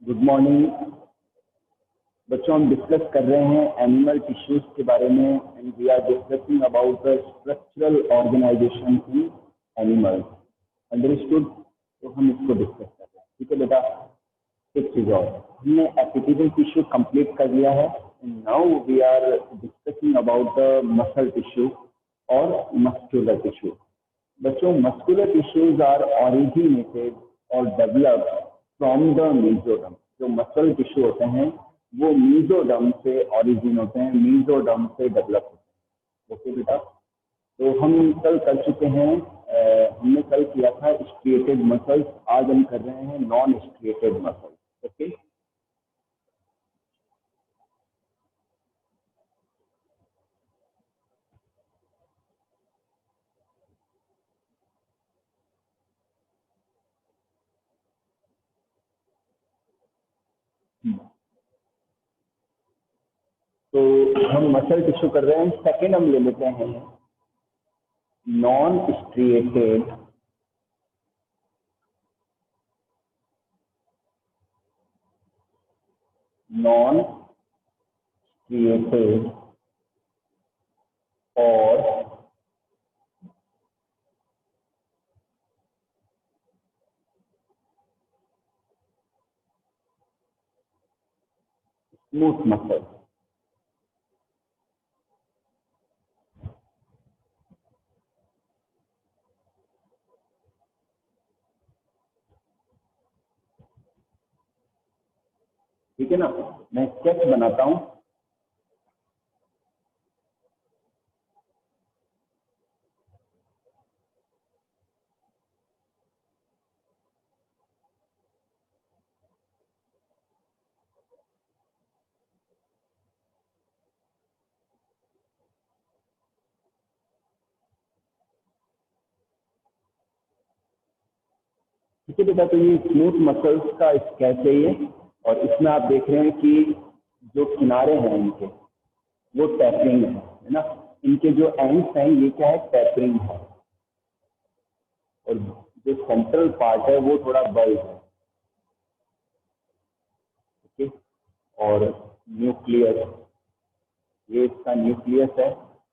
Good morning बच्चों। हम discuss कर रहे हैं एनिमल टिश्यूज के बारे में and we are discussing about the structural organisation in animals. Understood? तो हम इसको डिस्कस कर रहे हैं। ठीक है बेटा। एक चीज और, हमने एपिथेलियल टिश्यू कंप्लीट कर लिया है। Now we are discussing about the muscle tissue और मस्कुलर टिश्यू। बच्चों, मस्कुलर टिश्यूज आर ऑरिजिनेटेड और डेवलप्ड फ्रॉम द मीजोडर्म। जो मसल टिश्यू होते हैं वो मीजोडर्म से ऑरिजिन होते हैं, मीजोडर्म से डेवलप होते हैं। ओके बेटा। तो हम कल कर चुके हैं, हमने कल किया था स्ट्रिएटेड मसल्स, आज हम कर रहे हैं नॉन स्ट्रिएटेड मसल्स। ओके। तो हम मसल टिश्यू कर रहे हैं। सेकेंड हम ले लेते हैं नॉन स्ट्रिएटेड नॉन स्ट्रिएटेड और स्मूथ मसल। ठीक है ना। मैं स्केच बनाता हूं। ठीक है बेटा। तो ये स्मूथ मसल्स का स्केच है ये, और इसमें आप देख रहे हैं कि जो किनारे हैं इनके वो टैपरिंग है ना। इनके जो एंड्स हैं ये क्या है, टैपरिंग है। और जो सेंट्रल पार्ट है वो थोड़ा बल्ज है। ओके। और न्यूक्लियस, ये इसका न्यूक्लियस है।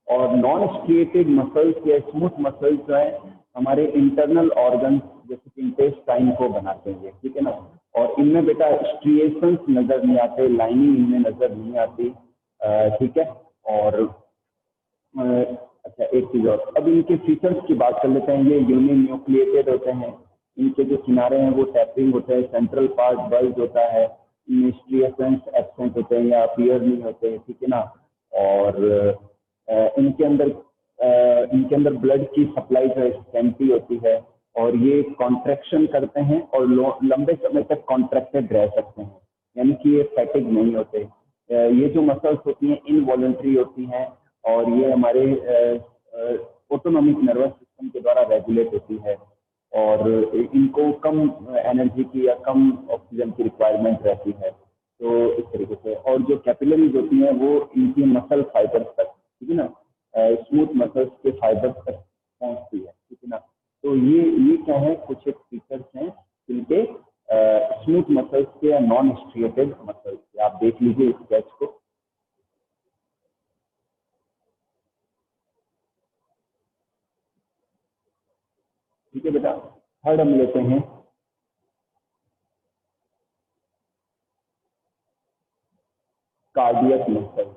और नॉन स्ट्रिएटेड मसल्स या स्मूथ मसल्स जो है हमारे इंटरनल ऑर्गन्स जैसे कि इंटेस्टाइन को बनाते हैं। ठीक है ना। और इनमें बेटा स्ट्रिएशंस नजर नहीं आते, लाइनिंग इनमें नजर नहीं आती। ठीक है। और अच्छा, एक चीज और, अब इनके फीचर्स की बात कर लेते हैं। ये यूनिन्यूक्लिएटेड होते हैं, इनके जो किनारे हैं वो टैपिंग होते हैं, सेंट्रल पार्ट बल्ज होता है, स्ट्रिएशंस एब्सेंट होते हैं या अपीयर नहीं होते हैं। ठीक है ना। और इनके अंदर ब्लड की सप्लाई जो है स्टेंटी होती है, और ये कॉन्ट्रैक्शन करते हैं और लंबे समय तक कॉन्ट्रैक्टेड रह सकते हैं, यानी कि ये फैटिग नहीं होते। ये जो मसल्स होती हैं इनवॉलेंट्री होती हैं, और ये हमारे ऑटोनॉमिक नर्वस सिस्टम के द्वारा रेगुलेट होती है, और इनको कम एनर्जी की या कम ऑक्सीजन की रिक्वायरमेंट रहती है। तो इस तरीके से, और जो कैपिलरीज होती हैं वो इनकी मसल फाइबर्स तक, ठीक है ना, स्मूथ मसल्स के फाइबर्स तक पहुंचती है। ठीक है ना। तो ये क्या है, कुछ एक फीचर्स हैं जिनके स्मूथ मसल्स के या नॉन स्ट्रिएटेड मसल्स के। आप देख लीजिए इस स्केच को। ठीक है बेटा। थर्ड हम लेते हैं कार्डियक मसल।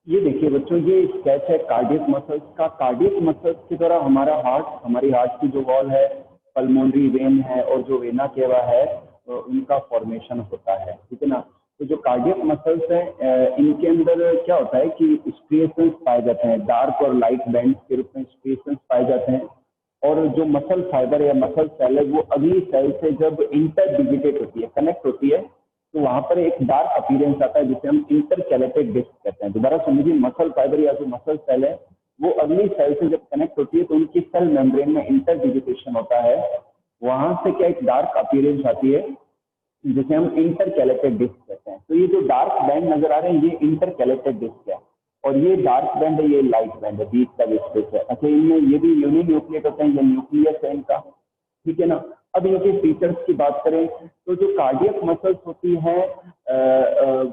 ये देखिए बच्चों, ये स्केच है कार्डियक मसल्स का। कार्डियक मसल्स की तरह हमारा हार्ट, हमारी हार्ट की जो वॉल है, पल्मोनरी वेन है और जो वेना केवा है, उनका फॉर्मेशन होता है, ठीक है ना। तो जो कार्डियक मसल्स है, इनके अंदर क्या होता है कि स्ट्रिएशंस पाए जाते हैं, डार्क और लाइट बैंड के रूप में स्ट्रिएशंस पाए जाते हैं। और जो मसल फाइबर या मसल सेल है वो अगली सेल से जब इंटरडिजिटेट होती है, कनेक्ट होती है, तो वहां पर एक डार्क अपीयरेंस आता है जिसे हम इंटरकैलेटेड डिस्क कहते हैं। दोबारा समझिए, मसल फाइबर या जो मसल सेल है वो अगली सेल से जब कनेक्ट होती है तो उनकी सेल मेम्ब्रेन में इंटरडिजिटेशन होता है। वहां से क्या एक डार्क अपीयरेंस आती है जिसे हम इंटरकैलेटेड डिस्क कहते हैं। तो ये जो डार्क बैंड नजर आ रहे हैं ये इंटरकैलेटेड डिस्क है, और ये डार्क बैंड है, ये लाइट बैंड है, बीच का स्पेस है। अच्छा, इनमें ये भी यूनिन्यूक्लिएट होते हैं, ये न्यूक्लियस है इनका, ठीक है ना। अब इनके फीचर्स की बात करें तो जो कार्डियक मसल्स होती है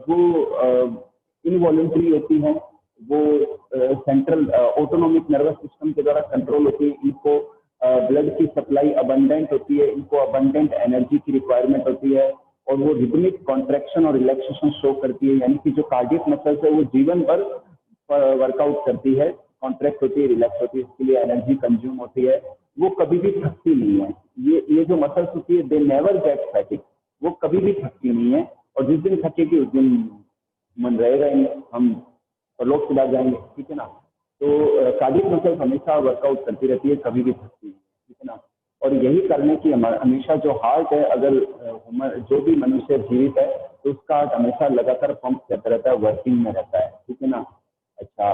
वो इनवॉलेंट्री होती हैं, वो सेंट्रल ऑटोनोमिक नर्वस सिस्टम के द्वारा कंट्रोल होती है। इनको ब्लड की सप्लाई अबंडेंट होती है, इनको अबंडेंट एनर्जी की रिक्वायरमेंट होती है, और वो रिदमिक कॉन्ट्रैक्शन और रिलैक्सेशन शो करती है। यानी कि जो कार्डियक मसल्स है वो जीवन भर वर्कआउट करती है, कॉन्ट्रैक्ट होती है, रिलैक्स होती है, इसके लिए एनर्जी कंज्यूम होती है, वो कभी भी थकती नहीं है। ये जो मसल्स होती है दे नेवर गेट फैटिक, वो कभी भी थकती नहीं है, और जिस दिन थकेगी उस दिन मन रहेगा ही नहीं, हम लोग सुधार जाएंगे, ठीक है ना। तो कार्डियक मसल्स हमेशा वर्कआउट करती रहती है, कभी भी थकती नहीं, ठीक है ना। और यही करने की हमेशा जो हार्ट है, अगर जो भी मनुष्य जीवित है तो उसका हार्ट हमेशा लगातार पंप करता रहता है, वर्किंग में रहता है, ठीक है ना। अच्छा,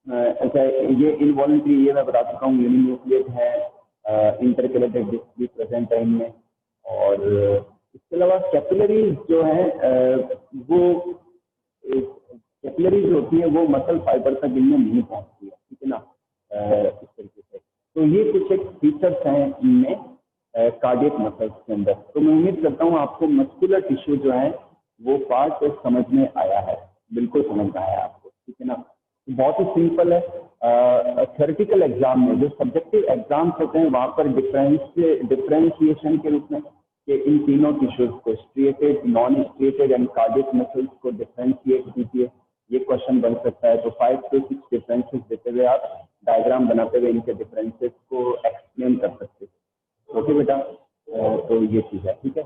अच्छा, ये इनवॉलेंट्री ये मैं बता चुका हूँ, यूनिन्यूक्लिएट है, इंटरकैलेटेड डिस्क भी प्रेजेंट है इनमें। और इसके अलावा कैपिलरीज जो है वो कैपिलरीज होती है वो मसल फाइबर तक इनमें नहीं पहुंचती है, ठीक है ना। इस तरीके से तो ये कुछ एक फीचर्स हैं इनमें कार्डियक मसल्स के अंदर। तो मैं उम्मीद करता हूँ आपको मस्कुलर टिश्यू जो है वो पार्ट समझ में आया है, बिल्कुल समझ में आया आपको, ठीक है ना। बहुत ही सिंपल है। थ्योरेटिकल एग्जाम में जो सब्जेक्टिव एग्जाम्स होते हैं वहां पर डिफरेंशिएशन के रूप में कि इन तीनों टिश्यूज को striated, non striated and cardiac muscles को डिफरेंशिएट कीजिए, ये क्वेश्चन बन सकता है। तो 5 से 6 डिफरेंसेस देते हुए आप डायग्राम बनाते हुए इनके डिफरेंसेस को एक्सप्लेन कर सकते हैं। ओके बेटा, तो ये चीज है, ठीक है।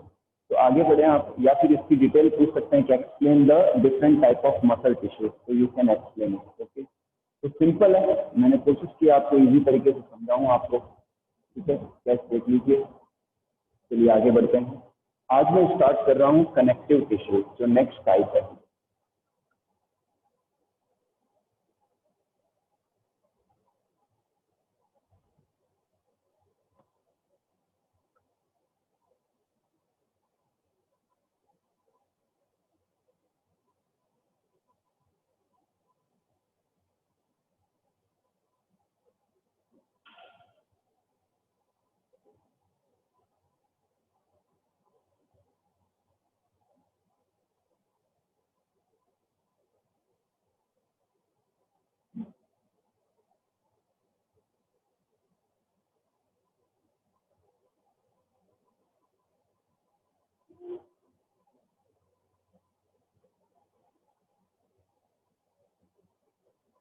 तो आगे बढ़े आप, या फिर इसकी डिटेल पूछ सकते हैं कि explain the different type of muscle tissues, तो you can explain it. Okay, तो सिंपल है, मैंने कोशिश की आपको इजी तरीके से समझाऊं आपको, ठीक है। टेस्ट देख लीजिए। चलिए आगे बढ़ते हैं। आज मैं स्टार्ट कर रहा हूँ कनेक्टिव टिश्यू, जो नेक्स्ट टाइप है।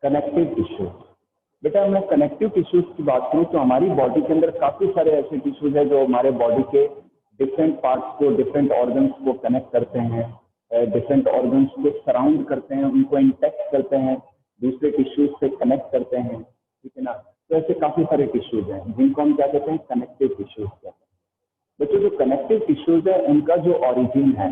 कनेक्टिव टिश्यू, बेटा मैं कनेक्टिव टिश्यूज की बात करूं तो हमारी बॉडी के अंदर काफी सारे ऐसे टिश्यूज हैं जो हमारे बॉडी के डिफरेंट पार्ट्स को, डिफरेंट ऑर्गन्स को कनेक्ट करते हैं, डिफरेंट ऑर्गन्स को सराउंड करते हैं, उनको इंटैक्ट करते हैं, दूसरे टिश्यूज से कनेक्ट करते हैं, ठीक है ना। तो ऐसे काफी सारे टिश्यूज हैं जिनको हम क्या कहते हैं, कनेक्टिव टिश्यूज कहते हैं। बच्चों जो कनेक्टिव टिश्यूज है उनका जो ओरिजिन है,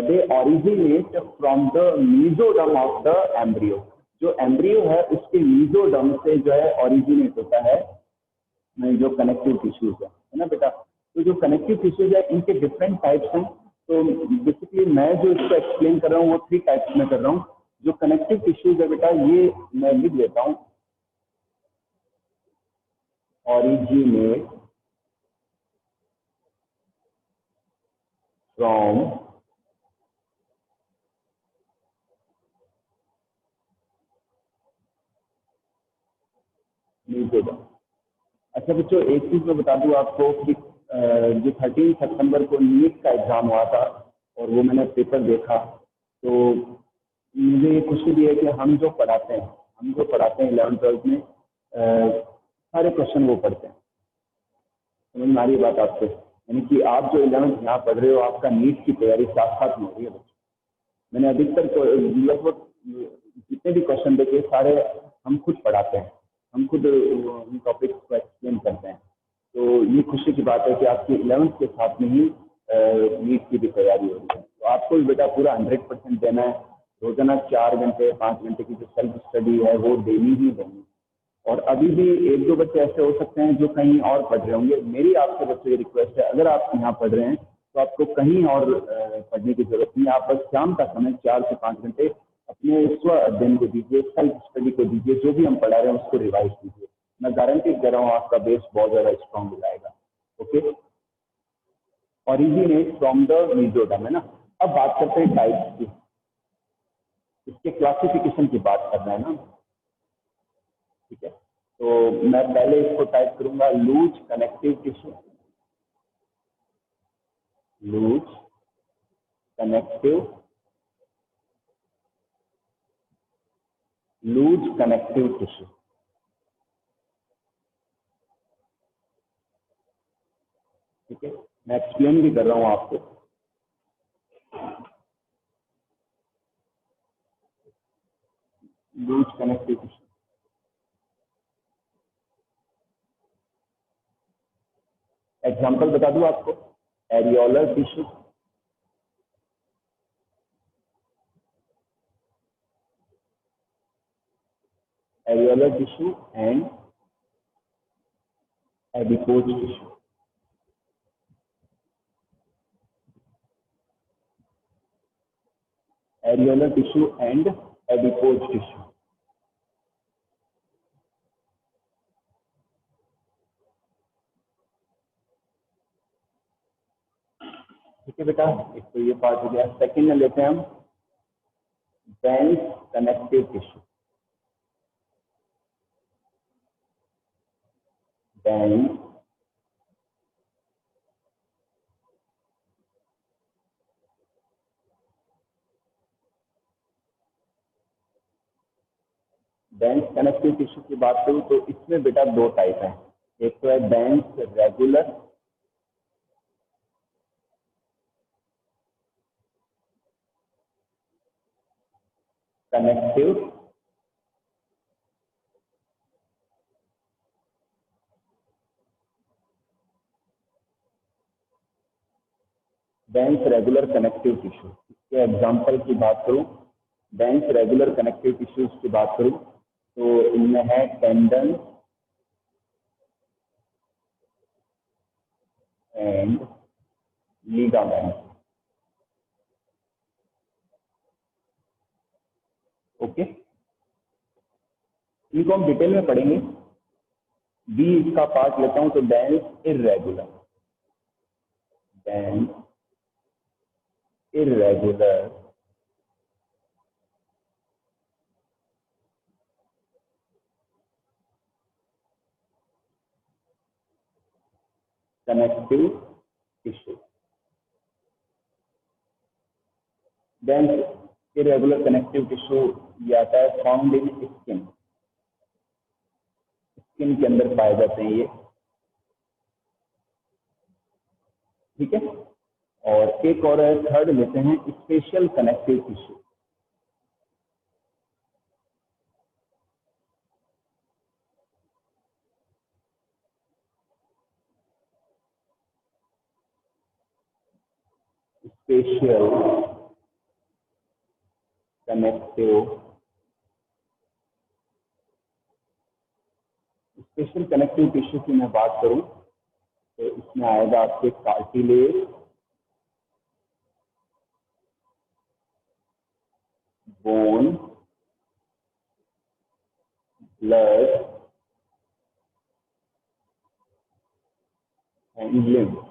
they originate from the mesoderm of the embryo. जो एम्ब्रियो है उसके मीजोडर्म से जो है ओरिजिनेट होता है जो कनेक्टिव टिश्यूज है ना बेटा। तो जो कनेक्टिव टिश्यूज है इनके डिफरेंट टाइप्स हैं। तो बेसिकली मैं जो इसको एक्सप्लेन कर रहा हूँ वो 3 टाइप्स में कर रहा हूँ। जो कनेक्टिव टिश्यूज है बेटा, ये मैं लिख देता हूँ, ओरिजिनेट फ्रॉम मीजोडर्म। अच्छा बच्चों, एक चीज मैं बता दूं आपको कि जो 13 सितंबर को नीट का एग्जाम हुआ था और वो मैंने पेपर देखा, तो मुझे ये खुशी भी है कि हम जो पढ़ाते हैं 11th-12th में सारे क्वेश्चन वो पढ़ते हैं। समझ में आ रही है बात आपको? यानी कि आप जो 11th यहाँ पढ़ रहे हो, आपका नीट की तैयारी साथ साथ में हो रही है बच्चों। मैंने अधिकतर लगभग जितने भी क्वेश्चन देखे सारे हम खुद पढ़ाते हैं, हम खुद उन टॉपिक्स को एक्सप्लेन करते हैं। तो ये खुशी की बात है कि आपकी 11th के साथ में ही नीट की भी तैयारी हो रही है। तो आपको भी बेटा पूरा 100% देना है। रोजाना 4 घंटे 5 घंटे की जो सेल्फ स्टडी है वो डेली ही देनी। और अभी भी 1-2 बच्चे ऐसे हो सकते हैं जो कहीं और पढ़ रहे होंगे। मेरी आपसे बच्चों की रिक्वेस्ट है, अगर आप यहाँ पढ़ रहे हैं तो आपको कहीं और पढ़ने की जरूरत नहीं है। आप बस शाम का समय 4 से 5 घंटे अपने स्व अध्ययन को दीजिए, सेल्फ स्टडी को दीजिए, जो भी हम पढ़ा रहे हैं उसको रिवाइज कीजिए। मैं गारंटी कर रहा हूँ आपका बेस बहुत ज्यादा स्ट्रॉन्ग हो जाएगा। Okay, originate from the mesoderm, है ना। अब बात करते हैं टाइप्स की, इसके क्लासिफिकेशन की बात करना है ना, ठीक है। तो मैं पहले इसको टाइप करूंगा, loose connective tissue, loose connective tissue. ठीक है, मैं एक्सप्लेन भी कर रहा हूं आपको। लूज कनेक्टिव टिश्यू, एग्जांपल बता दूं आपको, areolar tissue, areolar tissue and adipose tissue. Areolar tissue and adipose tissue. ठीक है बेटा, एक तो ये पार्ट हो गया। सेकंड में लेते हैं हम dense connective tissue, dense dense connective tissue की बात करूं तो इसमें बेटा 2 टाइप हैं। एक तो है dense regular, connective dense regular connective tissue. इसके एग्जांपल की बात करूं, डेंस रेगुलर कनेक्टिव टिश्यूज की बात करूं तो इनमें है टेंडन एंड लिगामेंट। ओके, इनको हम डिटेल में पढ़ेंगे। बी इसका पार्ट लेता हूं तो dense irregular, dense irregular connective tissue. Dense irregular connective tissue ये आता है फाउंड इन स्किन, स्किन के अंदर पाए जाते हैं ये। ठीक है, और एक और है, थर्ड लेते हैं special connective tissue. Special connective, special connective tissue की मैं बात करूं तो इसमें आएगा आपके cartilage, bone, blood and lymph.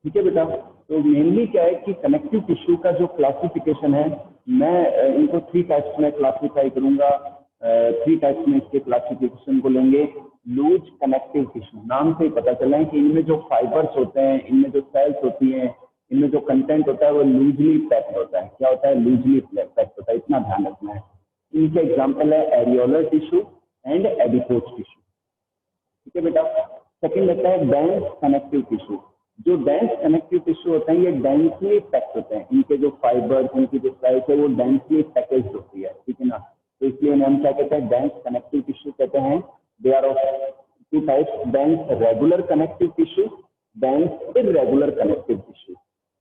ठीक है बेटा, तो मेनली क्या है कि कनेक्टिव टिश्यू का जो क्लासिफिकेशन है, मैं इनको 3 टाइप्स में क्लासिफाई करूंगा। 3 टाइप्स में इसके क्लासिफिकेशन को लेंगे। लूज कनेक्टिव टिश्यू, नाम से ही पता चला है कि इनमें जो फाइबर्स होते हैं, इनमें जो सेल्स होती हैं, इनमें जो कंटेंट होता है वो लूजली पैक्ड होता है। क्या होता है? लूजली पैक्ड होता है, इतना ध्यान रखना है। इनके एग्जाम्पल है areolar tissue and adipose tissue. ठीक है बेटा। सेकंड लेता है डेंस कनेक्टिव टिश्यू। जो डेंस कनेक्टिव टिश्यू होते हैं ये डेंसली पैक्ड होते हैं, इनके जो फाइबर, इनकी जो साइज है वो डेंसली पैकेज होती है। ठीक है ना। तो इसलिए हम क्या कहते हैं? डेंस कनेक्टिव टिश्यू कहते हैं। They are of two types, dense regular connective tissue, dense irregular connective tissue.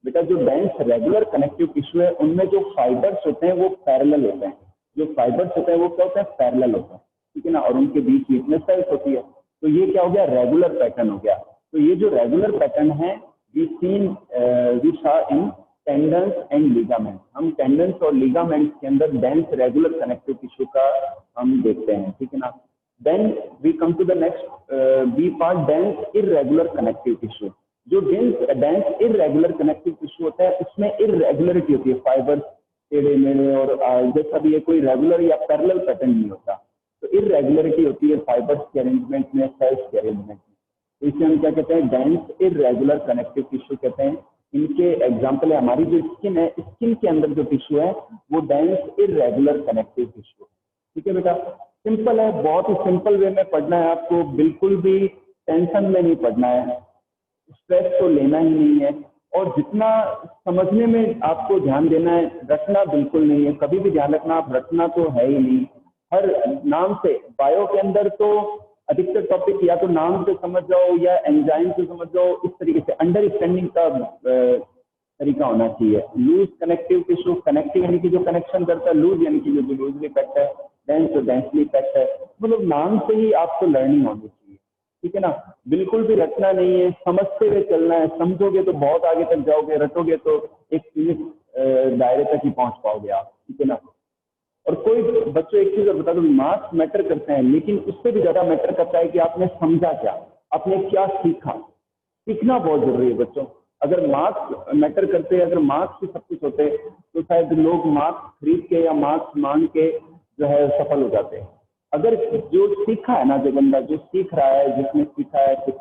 बेटा जो डेंस रेगुलर कनेक्टिव टिश्यू है उनमें जो फाइबर्स होते हैं वो पैरेलल होते हैं। जो फाइबर्स होते हैं वो क्या होते हैं? पैरेलल होते हैं। ठीक है ना। और उनके बीच वीकनेस साइज होती है। तो ये क्या हो गया? रेगुलर पैटर्न हो गया। तो ये जो रेगुलर पैटर्न है we saw in tendons and ligament. हम टेंडन्स और लिगामेंट्स के अंदर डेंस रेगुलर कनेक्टिव टिश्यू का हम देखते हैं। ठीक है ना। Then we come to the next B part, dense irregular connective tissue. जो डेंस इरेगुलर कनेक्टिव टिश्यू होता है उसमें इरेगुलरिटी होती है, फाइबर टेढ़े मेढ़े, और जैसा भी ये कोई रेगुलर या पैरेलल पैटर्न नहीं होता। तो इरेगुलरिटी होती है फाइबर्स के अरेंजमेंट में, सेल्स के अरेंजमेंट में। तो इसे हम क्या कहते हैं? डेंस इरेगुलर कनेक्टिव टिश्यू कहते हैं। इनके एग्जाम्पल है हमारी जो स्किन है, स्किन के अंदर जो टिश्यू है वो डेंस इरेगुलर कनेक्टिव टिश्यू। ठीक है बेटा। सिंपल है, बहुत ही सिंपल वे में पढ़ना है आपको, बिल्कुल भी टेंशन में नहीं पढ़ना है, स्ट्रेस तो लेना ही नहीं है। और जितना समझने में आपको ध्यान देना है, रटना बिल्कुल नहीं है। कभी भी ध्यान रखना, आप रटना तो है ही नहीं। हर नाम से, बायो के अंदर तो अधिकतर टॉपिक या तो नाम से समझ जाओ या एंजाइम से समझ जाओ, इस तरीके से अंडरस्टैंडिंग का तरीका होना चाहिए। लूज कनेक्टिव टिश्यू, कनेक्टिव यानी कि जो कनेक्शन करता है, लूज यानी कि जो लूजली पैक्ड है, डेंस जो डेंसली पैक्ड है। मतलब नाम से ही आपको लर्निंग होनी चाहिए। ठीक है ना। बिल्कुल भी रटना नहीं है, समझते हुए चलना है। समझोगे तो बहुत आगे तक जाओगे, रटोगे तो एक सीमित दायरे तक ही पहुंच पाओगे आप। ठीक है ना। और कोई बच्चों एक चीज और बता दो, मार्क्स मैटर करते हैं, लेकिन उससे भी ज्यादा मैटर करता है कि आपने समझा क्या, आपने क्या सीखा। सीखना बहुत जरूरी है बच्चों। अगर मार्क्स मैटर करते, अगर मार्क्स ही सब कुछ होते तो शायद लोग मार्क्स खरीद के या मार्क्स मांग के जो है सफल हो जाते हैं। अगर जो सीखा है ना, जो बंदा जो सीख रहा है, जिसने सीखा है, कुछ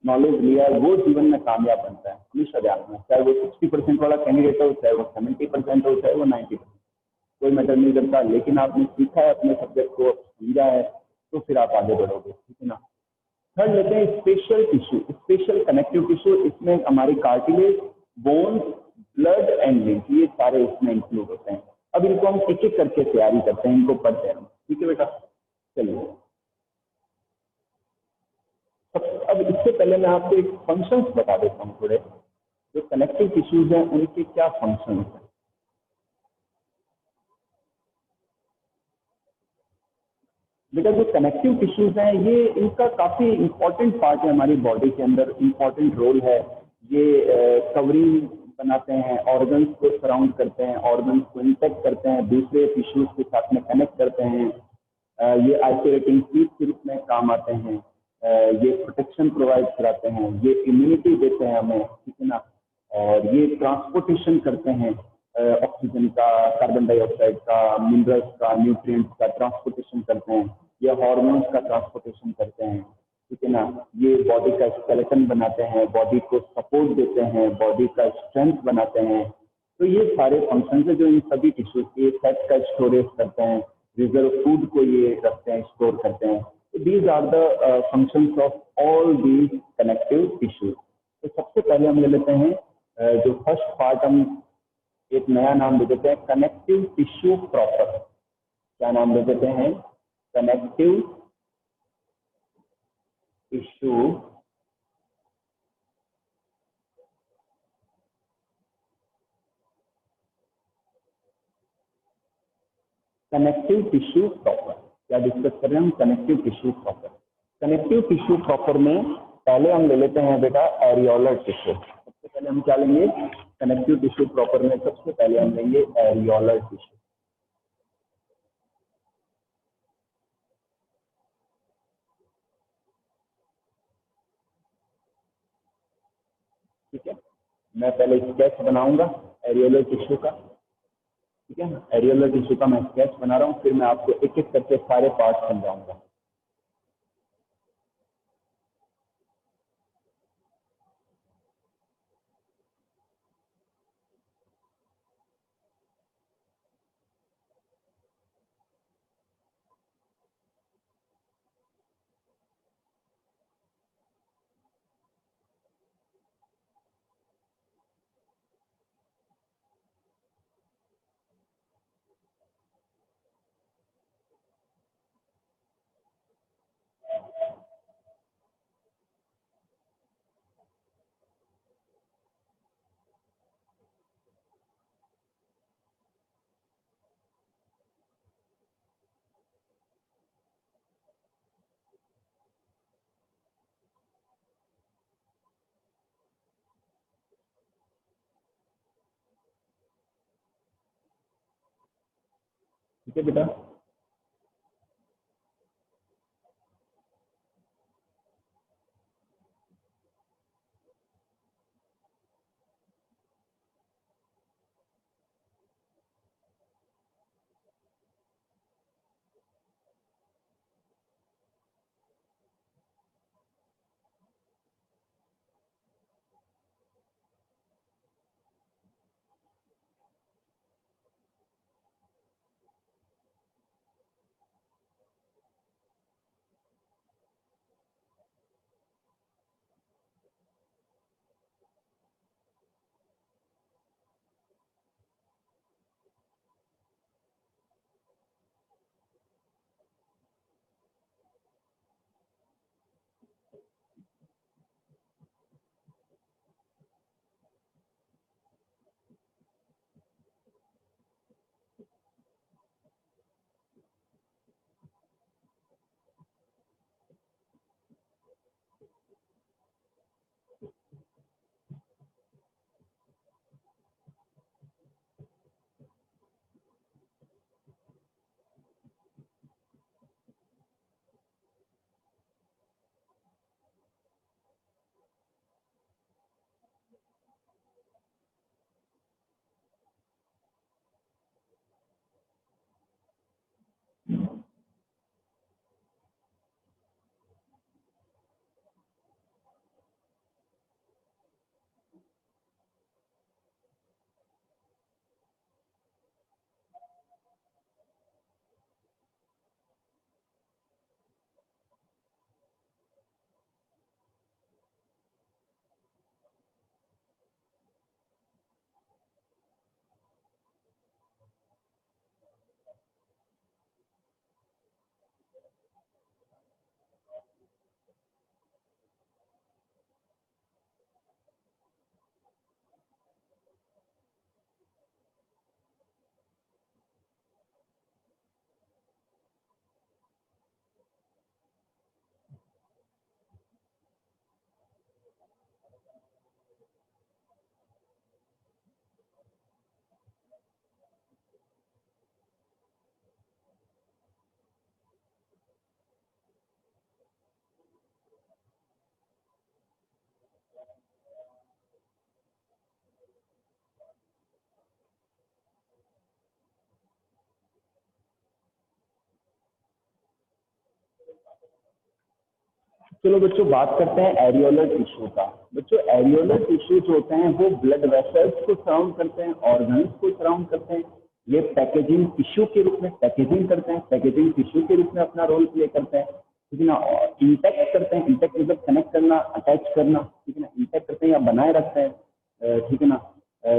नॉलेज लिया है, वो जीवन में कामयाब बनता है। हमेशा ध्यान रखना, चाहे वो 60% वाला कैंडिडेट हो, चाहे वो 70% हो, चाहे वो 90%, कोई मैटर नहीं करता। लेकिन आपने सीखा है, अपने सब्जेक्ट को समझा है, तो फिर आप आगे बढ़ोगे। ठीक है ना। थर्ड लेते हैं special tissue, special connective tissue. इसमें हमारी cartilage, bones, blood and lymph, ये सारे इसमें इंक्लूड होते हैं। अब इनको हम एक एक करके तैयारी करते हैं, इनको पढ़ते हैं। ठीक है बेटा। चलिए, अब इससे पहले मैं आपको एक फंक्शंस बता देता हूँ थोड़े। जो कनेक्टिव टिश्यूज हैं उनके क्या फंक्शंस हैं। बेटा जो कनेक्टिव टिश्यूज हैं ये इनका काफी इंपॉर्टेंट पार्ट है हमारी बॉडी के अंदर, इंपॉर्टेंट रोल है। ये कवरिंग बनाते हैं, ऑर्गन्स को सराउंड करते हैं, ऑर्गन्स को इंटेक्ट करते हैं, दूसरे टिश्यूज के साथ में कनेक्ट करते हैं। ये आइसोलेटिंग शीट के रूप में काम आते हैं। ये प्रोटेक्शन प्रोवाइड कराते हैं, ये इम्यूनिटी देते हैं हमें। ठीक है ना। और ये ट्रांसपोर्टेशन करते हैं ऑक्सीजन का, कार्बन डाइऑक्साइड का, मिनरल्स का, न्यूट्रिएंट्स का ट्रांसपोर्टेशन करते हैं। ये हार्मोन्स का ट्रांसपोर्टेशन करते हैं। ठीक है ना। ये बॉडी का स्केलेटन बनाते हैं, बॉडी को सपोर्ट देते हैं, बॉडी का स्ट्रेंथ बनाते हैं। तो ये सारे फंक्शन है जो इन सभी टिश्यूज के, फैट का स्टोरेज करते हैं, रिजर्व फूड को ये रखते हैं, स्टोर करते हैं। These are the functions of all these connective tissues. तो सबसे पहले हम ले लेते हैं जो फर्स्ट पार्ट, हम एक नया नाम दे देते हैं कनेक्टिव टिश्यू प्रॉपर। क्या नाम दे देते हैं? Connective tissue connective tissue proper. क्या डिस्कस कर रहे हैं हम? Connective tissue proper. Connective tissue proper में पहले हम ले लेते हैं बेटा एरियोलर टिश्यू। सबसे पहले हम क्या लेंगे? कनेक्टिव टिश्यू प्रॉपर में सबसे पहले हम लेंगे एरियोलर टिश्यू। ठीक है। मैं पहले स्केच बनाऊंगा एरियोलर टिश्यू का। ठीक है। एरियोलर टिश्यू का मैं स्केच बना रहा हूँ, फिर मैं आपको एक एक करके सारे पार्ट समझाऊंगा। ठीक है बेटा। चलो बच्चों बात करते हैं एरियोलर टिश्यू का। बच्चों एरियोलर टिश्यू जो होते हैं वो ब्लड वेसल्स को सराउंड करते हैं, ऑर्गन्स को सराउंड करते हैं। ये पैकेजिंग टिश्यू के रूप में पैकेजिंग करते हैं, पैकेजिंग टिश्यू के रूप में अपना रोल प्ले करते हैं, ठीक है ना। इंटैक्ट करते हैं, इंटैक्ट मतलब कनेक्ट करना, अटैच करना, ठीक है ना। इंटैक्ट करते हैं या बनाए रखते हैं, ठीक है ना।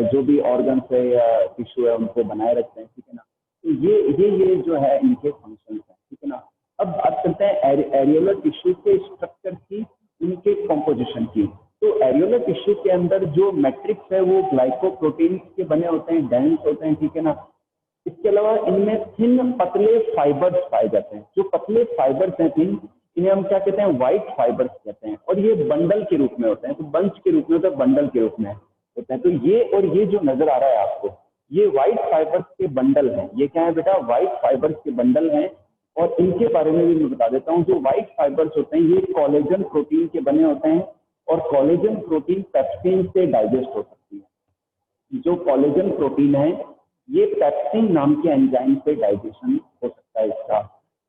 जो भी ऑर्गन्स है या टिश्यू है उनको बनाए रखते हैं, ठीक है ना। तो ये जो है इनके फंक्शन है, ठीक है ना। अब बात करते हैं एरियोलर टिश्यू के स्ट्रक्चर की, उनके कॉम्पोजिशन की। तो एरियोलर टिश्यू के अंदर जो मैट्रिक्स है वो ग्लाइकोप्रोटीन के बने होते हैं, डेंस होते हैं, ठीक है ना। इसके अलावा इनमें थिन पतले फाइबर्स पाए जाते हैं। जो पतले फाइबर्स हैं थिन, इन्हें हम क्या कहते हैं, व्हाइट फाइबर्स कहते हैं। और ये बंडल के रूप में होते हैं, तो बंच के रूप में होता है, बंडल के रूप में होता है। तो ये और ये जो नजर आ रहा है आपको, ये व्हाइट फाइबर्स के बंडल हैं। ये क्या है बेटा, व्हाइट फाइबर्स के बंडल हैं। और इनके बारे में भी मैं बता देता हूँ। जो व्हाइट फाइबर्स होते हैं ये कोलेजन प्रोटीन के बने होते हैं, और कोलेजन प्रोटीन पेप्सिन से डाइजेस्ट हो सकती है। जो कोलेजन प्रोटीन है ये पेप्सिन नाम के एंजाइम से डाइजेशन हो सकता है इसका,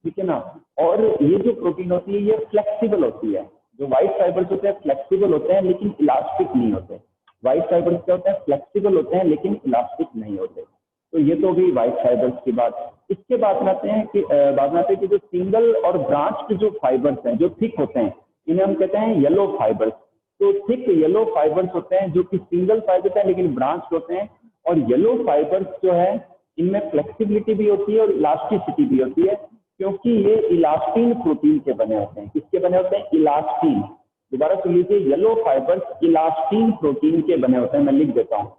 ठीक है ना। और ये जो प्रोटीन होती है ये फ्लेक्सिबल होती है। जो व्हाइट फाइबर्स होते हैं फ्लेक्सिबल होते हैं लेकिन इलास्टिक नहीं होते। व्हाइट फाइबर्स क्या होते हैं, फ्लेक्सिबल होते हैं लेकिन इलास्टिक नहीं होते। तो ये तो भी व्हाइट फाइबर्स की बात। इसके बाद आते हैं कि जो सिंगल और ब्रांच जो फाइबर्स हैं, जो थिक होते हैं, इन्हें हम कहते हैं येलो फाइबर्स। तो थिक येलो फाइबर्स होते हैं जो कि सिंगल फाइबर होते हैं लेकिन ब्रांच होते हैं। और येलो फाइबर्स जो है इनमें फ्लेक्सिबिलिटी भी होती है और इलास्टिसिटी भी होती है, क्योंकि ये इलास्टिन प्रोटीन के बने होते हैं। किसके बने होते हैं, इलास्टिन। दोबारा सुन लीजिए, येलो फाइबर्स इलास्टिन प्रोटीन के बने होते हैं। मैं लिख देता हूं,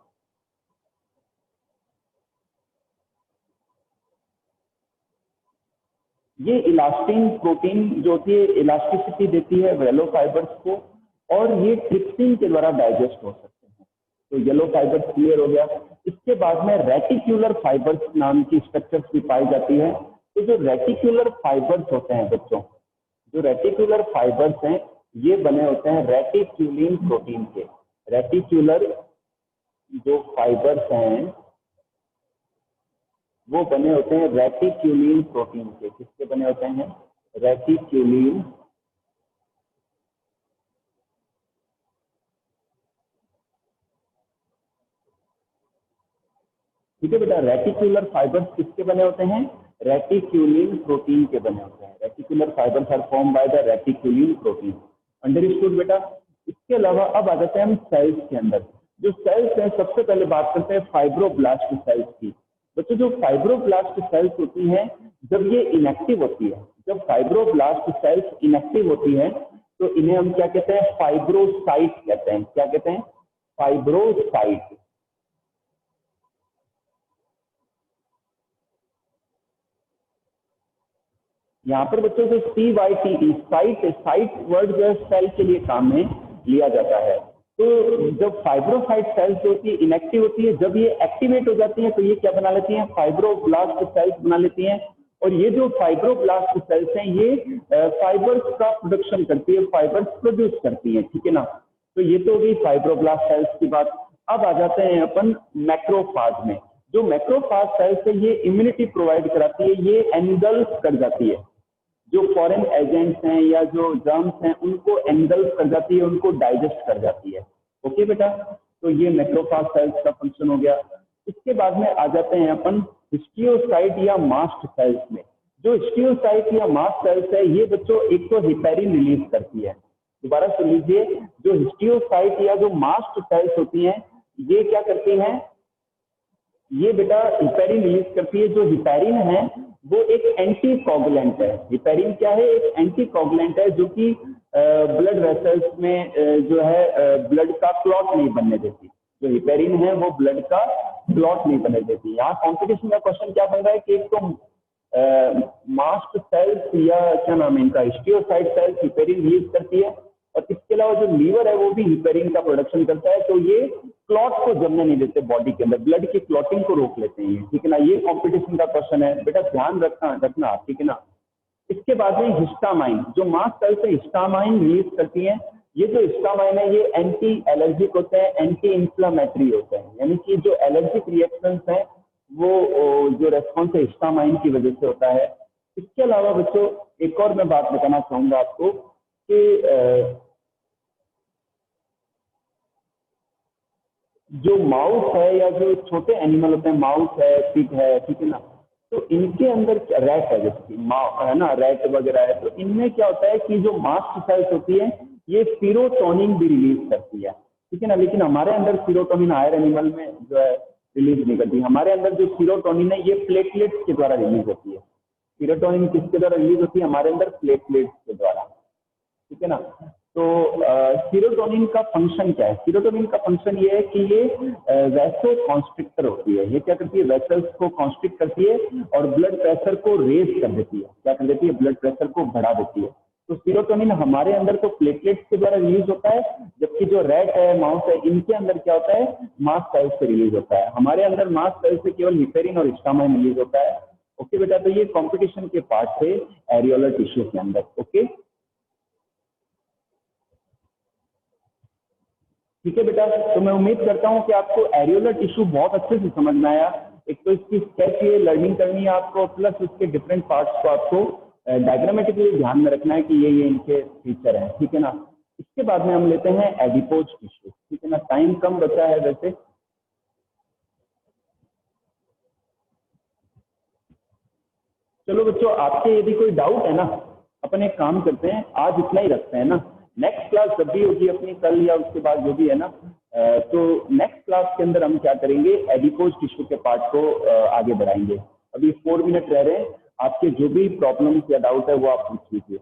ये इलास्टिन प्रोटीन जो होती है इलास्टिसिटी देती है येलो फाइबर्स को, और ये ट्रिप्सिन के द्वारा डाइजेस्ट हो सकते हैं। तो येलो फाइबर क्लियर हो गया। इसके बाद में रेटिक्यूलर फाइबर्स नाम की स्ट्रक्चर्स भी पाई जाती है। तो जो रेटिक्यूलर फाइबर्स होते हैं बच्चों, जो रेटिक्यूलर फाइबर्स हैं ये बने होते हैं रेटिक्यूलिन प्रोटीन के। रेटिक्यूलर जो फाइबर्स हैं वो बने होते हैं रेटिक्यूलिन प्रोटीन के। किसके बने होते हैं? रेटिक्यूलिन ठीक है बेटा। रेटिक्यूलर फाइबर्स किसके बने होते हैं? रेटिक्यूलिन प्रोटीन के बने होते हैं। Reticular fibres are form by the reticulin protein. Understood बेटा। इसके अलावा अब आ जाते हैं हम सेल्स के अंदर। जो सेल्स हैं सबसे पहले बात करते हैं फाइब्रोब्लास्ट सेल्स की। बच्चों जो फाइब्रोब्लास्ट सेल्स होती हैं जब ये इनएक्टिव होती है, जब फाइब्रोब्लास्ट सेल्स इनएक्टिव होती है तो इन्हें हम क्या कहते हैं? फाइब्रोसाइट कहते हैं। क्या कहते हैं? फाइब्रोसाइट। यहाँ पर बच्चों से CYTE साइट वर्ड जो है सेल के लिए काम में लिया जाता है। तो जब फाइब्रोसाइट सेल्स होती है इनएक्टिव होती है, जब ये एक्टिवेट हो जाती है तो ये क्या बना लेती हैं? फाइब्रोब्लास्ट सेल्स बना लेती हैं। और ये जो फाइब्रोब्लास्ट सेल्स हैं ये फाइबर्स का प्रोडक्शन करती है, फाइबर्स प्रोड्यूस करती है। ठीक है ना। तो ये तो होगी फाइब्रोब्लास्ट सेल्स की बात। अब आ जाते हैं अपन मैक्रोफाज में। जो मैक्रोफाज सेल्स है ये इम्यूनिटी प्रोवाइड कराती है, ये एनगल्फ कर जाती है। जो फॉरेन एजेंट्स हैं या जो जर्म्स हैं उनको एनगल्फ कर जाती है, उनको डाइजेस्ट कर जाती है। ओके बेटा। तो ये मैक्रोफाज सेल्स का फंक्शन हो गया। इसके बाद में आ जाते हैं अपन हिस्टियोसाइट या मास्ट सेल्स में। जो हिस्टियोसाइट या मास्ट सेल्स है ये बच्चों एक तो हिपेरिन रिलीज करती है। दोबारा सुन लीजिए, जो हिस्टियोसाइट या जो मास्ट सेल्स होती हैं ये क्या करती हैं? ये बेटा हिपेरिन रिलीज करती है। जो हिपेरिन है वो एक एंटीकोगुलेंट है। हिपेरिन क्या है? एक एंटीकोगुलेंट है जो कि ब्लड वेसल्स में जो है ब्लड का क्लॉट नहीं बनने देती। जो हिपेरिन है वो ब्लड का क्लॉट नहीं बनने देती। यहाँ कॉम्पिटिशन का क्वेश्चन क्या बन रहा है कि एक तो मास्ट सेल्स या क्या नाम है इनका, हिस्टियोसाइट सेल्स हिपेरिन रिलीज करती है और इसके अलावा जो लीवर है वो भी हिपेरिन का प्रोडक्शन करता है। तो ये क्लॉट को जमने नहीं देते बॉडी के अंदर, ब्लड की क्लॉटिंग को रोक लेते हैं। ठीक है ना। ये कंपटीशन का क्वेश्चन है बेटा, ध्यान रखना। ठीक है ना। इसके बाद में हिस्टामाइन, जो मास्ट सेल्स है हिस्टामाइन रिलीज करती है। ये जो हिस्टामाइन है ये एंटी एलर्जिक होते हैं, एंटी इंफ्लेमेटरी होते हैं। यानी कि जो एलर्जिक रिएक्शंस हैं वो जो रेस्पॉन्स है हिस्टामाइन की वजह से होता है। इसके अलावा बच्चों एक और मैं बात बताना चाहूंगा आपको कि जो माउस है या जो छोटे एनिमल होते हैं, माउस है, पिग है, ठीक है ना, तो इनके अंदर रैट है, जैसे है ना, रैट वगैरह है, तो इनमें क्या होता है कि जो मास्ट सेल्स होती है ये सीरोटोनिन भी रिलीज करती है। ठीक है ना। लेकिन हमारे अंदर सीरोटोनिन हायर एनिमल में जो है रिलीज नहीं करती। हमारे अंदर जो सीरोटोनिन है ये प्लेटलेट्स के द्वारा रिलीज होती है। सीरोटोनिन किसके द्वारा रिलीज होती है? हमारे अंदर प्लेटलेट्स के द्वारा। ठीक है ना। तो सीरोटोनिन का फंक्शन क्या है? सीरोटोनिन का फंक्शन ये है कि ये वैसो कॉन्स्ट्रिक्टर होती है। ये क्या करती है? वेसल्स को कॉन्स्ट्रिक्ट करती है और ब्लड प्रेशर को रेज कर देती है। क्या कर देती है? ब्लड प्रेशर को बढ़ा देती है। तो सीरोटोनिन हमारे अंदर तो प्लेटलेट्स के द्वारा रिलीज होता है, जबकि जो रैट है, माउस है, इनके अंदर क्या होता है? मास्ट सेल्स से रिलीज होता है। हमारे अंदर मास्ट सेल्स से केवल हिपेरिन और हिस्टामाइन रिलीज होता है। ओके बेटा। तो ये कॉम्पिटिशन के पार्ट थे एरियोलर टिश्यू के अंदर। ओके ठीक है बेटा। तो मैं उम्मीद करता हूं कि आपको एरियोलर टिश्यू बहुत अच्छे से समझ में आया। एक तो इसकी स्केच ये लर्निंग करनी है आपको, प्लस उसके डिफरेंट पार्ट्स को आपको डायग्रामेटिकली ध्यान में रखना है कि ये इनके फीचर हैं। ठीक है ना। इसके बाद में हम लेते हैं एडिपोज टिश्यू। ठीक है ना। टाइम कम बचा है वैसे। चलो बच्चों, आपके यदि कोई डाउट है ना, अपन एक काम करते हैं, आज इतना ही रखते हैं ना। नेक्स्ट क्लास जब भी होगी अपनी, कल या उसके बाद जो भी है ना, तो नेक्स्ट क्लास के अंदर हम क्या करेंगे? एडिपोज टिश्यू के पार्ट को आगे बढ़ाएंगे। अभी 4 मिनट रह रहे हैं। आपके जो भी प्रॉब्लम्स या डाउट है वो आप पूछ लीजिए।